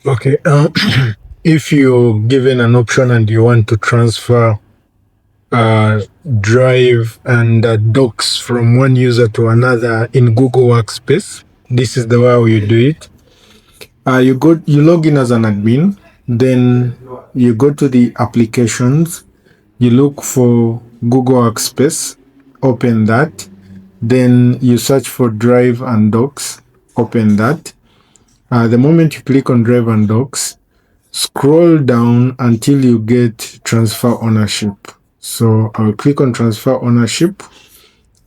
Okay, if you're given an option and you want to transfer drive and docs from one user to another in Google Workspace, this is the way you do it. You log in as an admin, then you go to the applications, you look for Google Workspace, open that, then you search for drive and docs, open that. The moment you click on drive and docs, scroll down until you get transfer ownership. So I'll click on transfer ownership.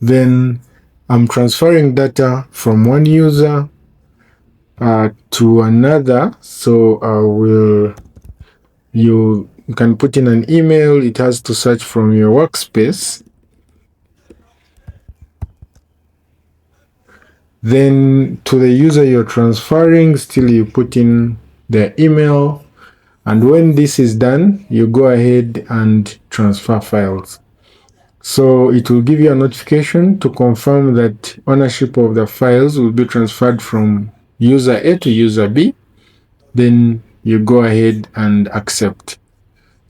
Then I'm transferring data from one user to another. So you can put in an email. It has to search from your workspace. Then to the user you're transferring, still you put in their email. And when this is done, you go ahead and transfer files. So it will give you a notification to confirm that ownership of the files will be transferred from user A to user B. Then you go ahead and accept.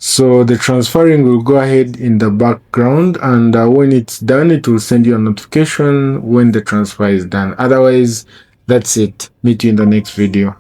So the transferring will go ahead in the background, and when it's done, it will send you a notification when the transfer is done. Otherwise, that's it. Meet you in the next video.